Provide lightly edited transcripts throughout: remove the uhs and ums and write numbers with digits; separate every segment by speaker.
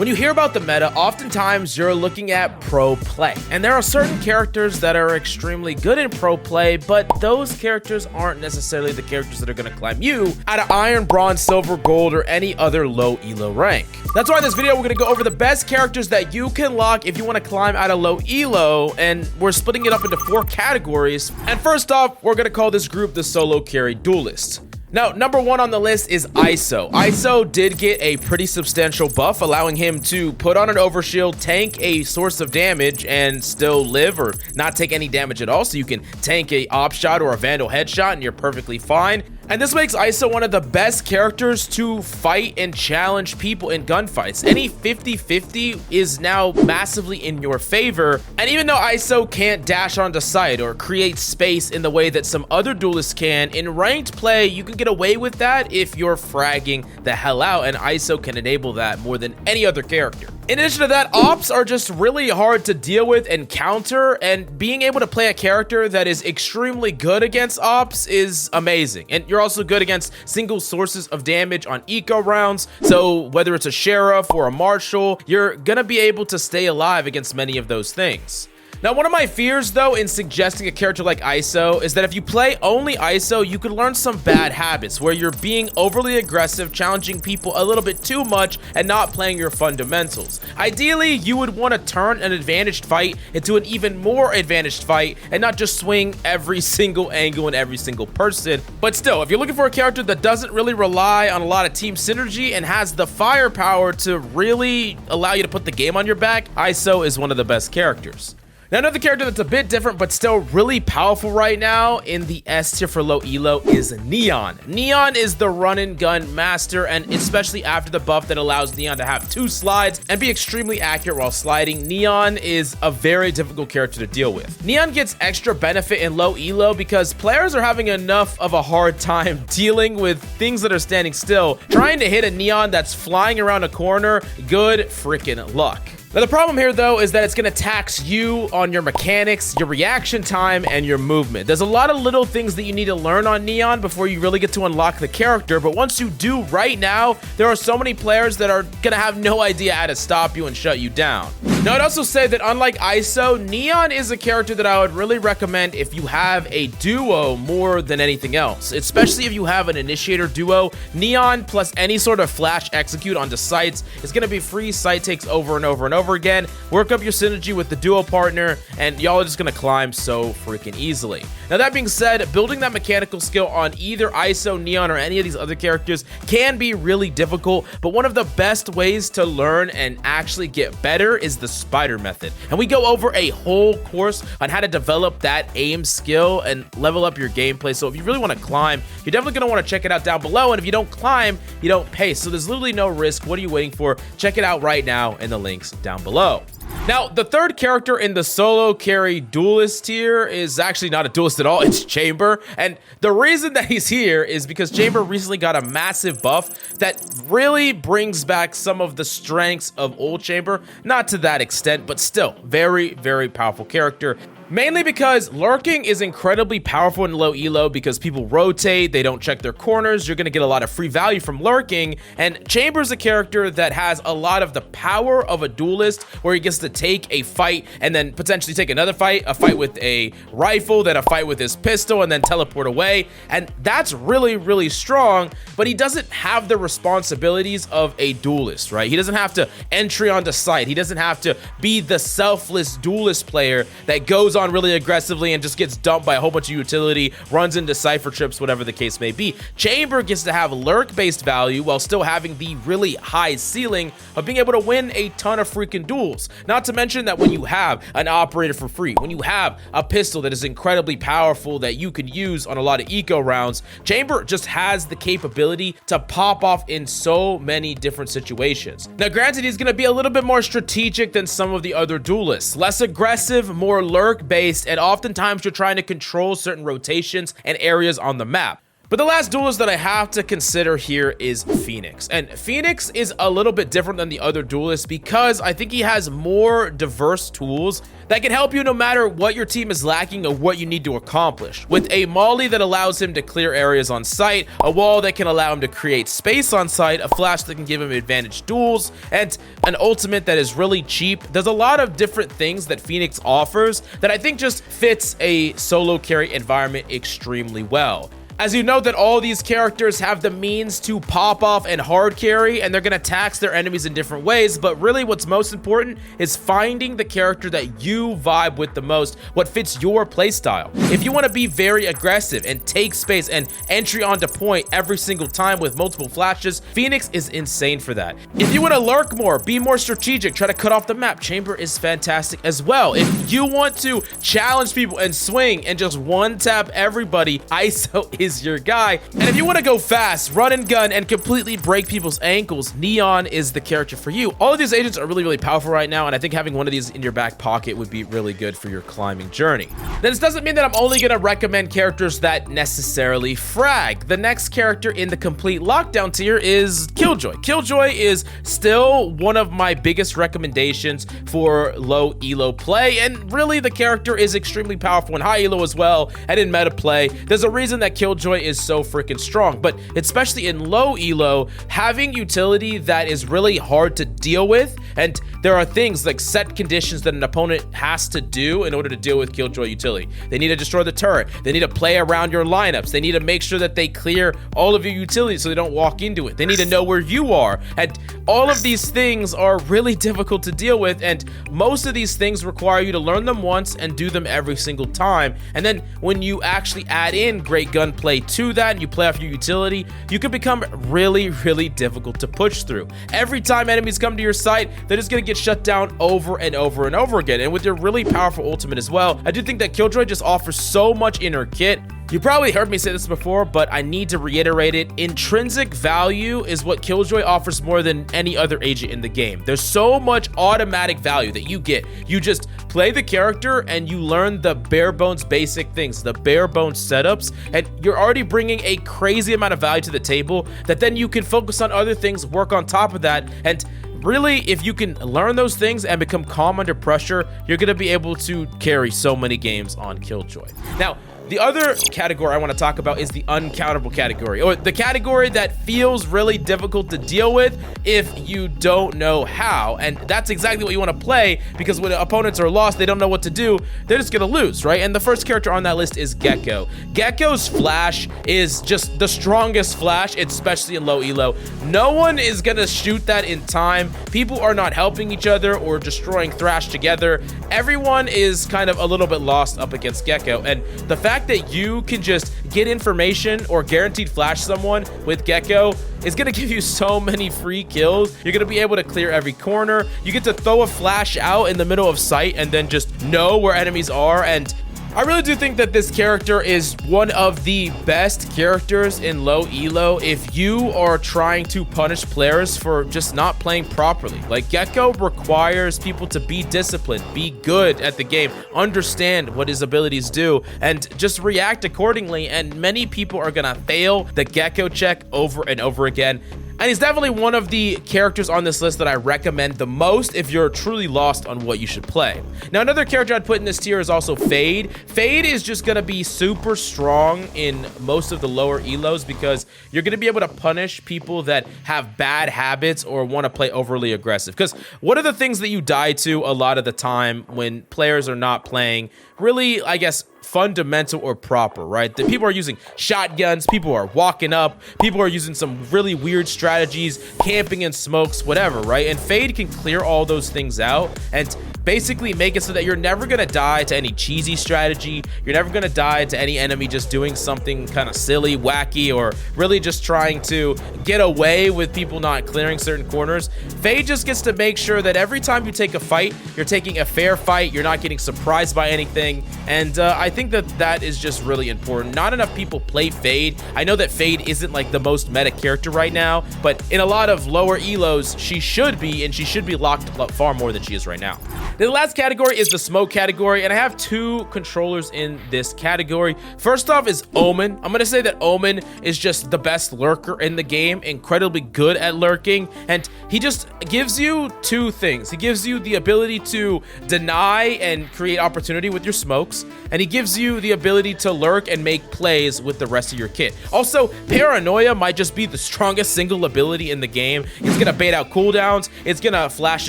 Speaker 1: When you hear about the meta, oftentimes you're looking at pro play. And there are certain characters that are extremely good in pro play, but those characters aren't necessarily the characters that are going to climb you out of iron, bronze, silver, gold, or any other low elo rank. That's why in this video, we're going to go over the best characters that you can lock if you want to climb out of low elo, and we're splitting it up into 4 categories. And first off, we're going to call this group the solo carry duelist. Now, number 1 on the list is ISO. ISO did get a pretty substantial buff, allowing him to put on an overshield, tank a source of damage, and still live or not take any damage at all. So you can tank a op shot or a vandal headshot and you're perfectly fine. And this makes ISO one of the best characters to fight and challenge people in gunfights. Any 50-50 is now massively in your favor. And even though ISO can't dash onto site or create space in the way that some other duelists can, in ranked play, you can get away with that if you're fragging the hell out, and ISO can enable that more than any other character. In addition to that, ops are just really hard to deal with and counter, and being able to play a character that is extremely good against ops is amazing. And you're also good against single sources of damage on eco rounds, so whether it's a sheriff or a marshal, you're gonna be able to stay alive against many of those things. Now, one of my fears, though, in suggesting a character like ISO is that if you play only ISO, you could learn some bad habits where you're being overly aggressive, challenging people a little bit too much, and not playing your fundamentals. Ideally, you would want to turn an advantaged fight into an even more advantaged fight and not just swing every single angle and every single person. But still, if you're looking for a character that doesn't really rely on a lot of team synergy and has the firepower to really allow you to put the game on your back, ISO is one of the best characters. Now, another character that's a bit different but still really powerful right now in the S tier for low elo is Neon. Neon is the run and gun master, and especially after the buff that allows Neon to have 2 slides and be extremely accurate while sliding, Neon is a very difficult character to deal with. Neon gets extra benefit in low elo because players are having enough of a hard time dealing with things that are standing still. Trying to hit a Neon that's flying around a corner, good freaking luck. Now, the problem here, though, is that it's going to tax you on your mechanics, your reaction time, and your movement. There's a lot of little things that you need to learn on Neon before you really get to unlock the character, but once you do right now, there are so many players that are going to have no idea how to stop you and shut you down. Now, I'd also say that unlike ISO, Neon is a character that I would really recommend if you have a duo more than anything else, especially if you have an initiator duo. Neon plus any sort of flash execute onto sites is going to be free site takes over and over and over again. Work up your synergy with the duo partner, and y'all are just gonna climb so freaking easily. Now, that being said, building that mechanical skill on either ISO, Neon, or any of these other characters can be really difficult, but one of the best ways to learn and actually get better is the spider method. And we go over a whole course on how to develop that aim skill and level up your gameplay. So if you really want to climb, you're definitely going to want to check it out down below. And if you don't climb, you don't pay. So there's literally no risk. What are you waiting for? Check it out right now in the links down below. Now, the third character in the solo carry duelist tier is actually not a duelist at all. It's Chamber. And the reason that he's here is because Chamber recently got a massive buff that really brings back some of the strengths of old Chamber. Not to that extent, but still very, very powerful character. Mainly because lurking is incredibly powerful in low elo because people rotate, they don't check their corners, you're going to get a lot of free value from lurking, and Chamber's a character that has a lot of the power of a duelist where he gets to take a fight and then potentially take another fight, a fight with a rifle, then a fight with his pistol, and then teleport away, and that's really, really strong, but he doesn't have the responsibilities of a duelist, right? He doesn't have to entry onto site, he doesn't have to be the selfless duelist player that goes on really aggressively and just gets dumped by a whole bunch of utility, runs into cipher trips, whatever the case may be. Chamber gets to have lurk-based value while still having the really high ceiling of being able to win a ton of freaking duels. Not to mention that when you have an operator for free, when you have a pistol that is incredibly powerful that you can use on a lot of eco rounds, Chamber just has the capability to pop off in so many different situations. Now, granted, he's going to be a little bit more strategic than some of the other duelists. Less aggressive, more lurk-based, and oftentimes you're trying to control certain rotations and areas on the map. But the last duelist that I have to consider here is Phoenix. And Phoenix is a little bit different than the other duelists because I think he has more diverse tools that can help you no matter what your team is lacking or what you need to accomplish. With a molly that allows him to clear areas on site, a wall that can allow him to create space on site, a flash that can give him advantage duels, and an ultimate that is really cheap. There's a lot of different things that Phoenix offers that I think just fits a solo carry environment extremely well. As you know that all these characters have the means to pop off and hard carry, and they're going to tax their enemies in different ways, but really what's most important is finding the character that you vibe with the most, what fits your playstyle. If you want to be very aggressive and take space and entry onto point every single time with multiple flashes, Phoenix is insane for that. If you want to lurk more, be more strategic, try to cut off the map, Chamber is fantastic as well. If you want to challenge people and swing and just one tap everybody, ISO is your guy. And if you want to go fast, run and gun, and completely break people's ankles, Neon is the character for you. All of these agents are really powerful right now, and I think having one of these in your back pocket would be really good for your climbing journey. This doesn't mean that I'm only going to recommend characters that necessarily frag. The next character in the complete lockdown tier is Killjoy. Killjoy is still one of my biggest recommendations for low elo play, and really the character is extremely powerful in high elo as well, and in meta play. There's a reason that Killjoy is so freaking strong, but especially in low elo, having utility that is really hard to deal with, and there are things like set conditions that an opponent has to do in order to deal with Killjoy utility. They need to destroy the turret, they need to play around your lineups, they need to make sure that they clear all of your utilities so they don't walk into it, they need to know where you are, and all of these things are really difficult to deal with, and most of these things require you to learn them once and do them every single time. And then when you actually add in great gunplay to that and you play off your utility, you can become really difficult to push through. Every time enemies come to your site, they're just gonna get shut down over and over and over again. And with your really powerful ultimate as well, I do think that Killjoy just offers so much in her kit. You probably heard me say this before, but I need to reiterate it. Intrinsic value is what Killjoy offers more than any other agent in the game. There's so much automatic value that you get. You just play the character and you learn the bare bones basic things, the bare bones setups, and you're already bringing a crazy amount of value to the table that then you can focus on other things, work on top of that, and really, if you can learn those things and become calm under pressure, you're going to be able to carry so many games on Killjoy. Now, the other category I want to talk about is the uncountable category, or the category that feels really difficult to deal with if you don't know how. And that's exactly what you want to play, because when opponents are lost, they don't know what to do, they're just going to lose, right? And the first character on that list is Gecko. Gecko's flash is just the strongest flash, especially in low elo. No one is going to shoot that in time. People are not helping each other or destroying Thrash together. Everyone is kind of a little bit lost up against Gecko, and the fact that you can just get information or guaranteed flash someone with Gecko is going to give you so many free kills. You're going to be able to clear every corner. You get to throw a flash out in the middle of sight and then just know where enemies are. And I really do think that this character is one of the best characters in low elo if you are trying to punish players for just not playing properly. Like, Gecko requires people to be disciplined, be good at the game, understand what his abilities do, and just react accordingly. And many people are gonna fail the Gecko check over and over again. And he's definitely one of the characters on this list that I recommend the most if you're truly lost on what you should play. Now, another character I'd put in this tier is also Fade. Fade is just going to be super strong in most of the lower elos because you're going to be able to punish people that have bad habits or want to play overly aggressive. Because what are the things that you die to a lot of the time when players are not playing really, I guess, fundamental or proper, right? That people are using shotguns, people are walking up, people are using some really weird strategies, camping in smokes, whatever, right? And Fade can clear all those things out and basically make it so that you're never gonna die to any cheesy strategy. You're never gonna die to any enemy just doing something kind of silly, wacky, or really just trying to get away with people not clearing certain corners. Fade just gets to make sure that every time you take a fight, you're taking a fair fight, you're not getting surprised by anything. And I think that that is just really important. Not enough people play Fade. I know that Fade isn't like the most meta character right now, but in a lot of lower elos, she should be, and she should be locked far more than she is right now. The last category is the smoke category, and I have two controllers in this category. First off is Omen. I'm gonna say that Omen is just the best lurker in the game, incredibly good at lurking, and he just gives you two things. He gives you the ability to deny and create opportunity with your smokes, and he gives you the ability to lurk and make plays with the rest of your kit. Also, Paranoia might just be the strongest single ability in the game. It's gonna bait out cooldowns, it's gonna flash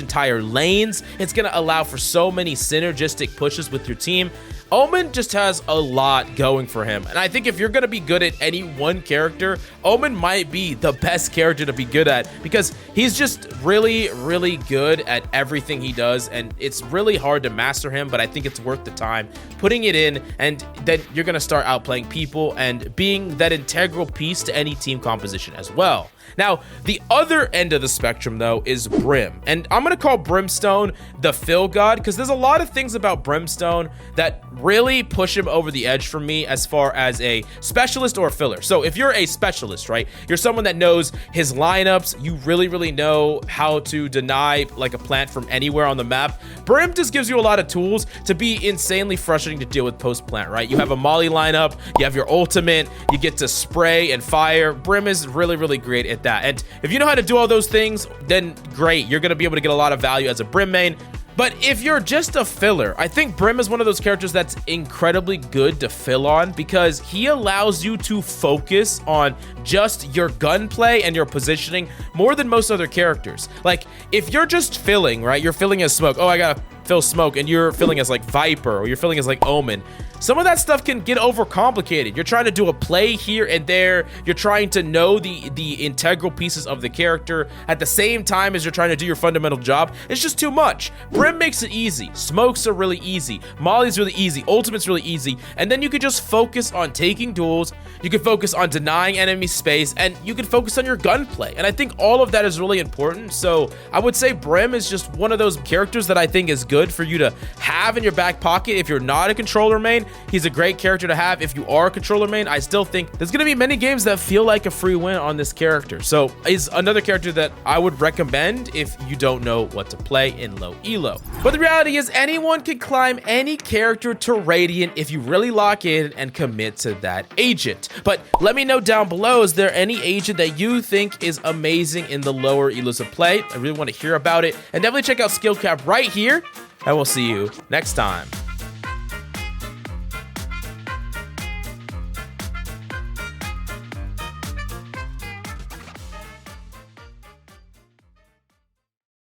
Speaker 1: entire lanes, it's gonna allow for so many synergistic pushes with your team. Omen just has a lot going for him, and I think if you're gonna be good at any one character, Omen might be the best character to be good at, because he's just really, really good at everything he does, and it's really hard to master him, but I think it's worth the time putting it in, and then you're gonna start outplaying people and being that integral piece to any team composition as well. Now, the other end of the spectrum, though, is Brim. And I'm going to call Brimstone the fill god, because there's a lot of things about Brimstone that really push him over the edge for me as far as a specialist or a filler. So if you're a specialist, right, you're someone that knows his lineups, you really, really know how to deny like a plant from anywhere on the map. Brim just gives you a lot of tools to be insanely frustrating to deal with post-plant, right? You have a Molly lineup, you have your ultimate, you get to spray and fire. Brim is really, really great at that. And if you know how to do all those things, then great, you're gonna be able to get a lot of value as a Brim main. But if you're just a filler, I think Brim is one of those characters that's incredibly good to fill on, because he allows you to focus on just your gunplay and your positioning more than most other characters. Like, if you're just filling, right, you're filling as smoke, oh, I gotta fill smoke, and you're filling as like Viper, or you're filling as like Omen, some of that stuff can get overcomplicated. You're trying to do a play here and there. You're trying to know the integral pieces of the character at the same time as you're trying to do your fundamental job. It's just too much. Brim makes it easy. Smokes are really easy. Molly's really easy. Ultimate's really easy. And then you could just focus on taking duels. You can focus on denying enemy space, and you can focus on your gunplay. And I think all of that is really important. So I would say Brim is just one of those characters that I think is good for you to have in your back pocket if you're not a controller main. He's a great character to have if you are a controller main. I still think there's going to be many games that feel like a free win on this character. So he's another character that I would recommend if you don't know what to play in low elo. But the reality is anyone can climb any character to Radiant if you really lock in and commit to that agent. But let me know down below, is there any agent that you think is amazing in the lower elos of play? I really want to hear about it. And definitely check out SkillCapped right here, and we'll see you next time.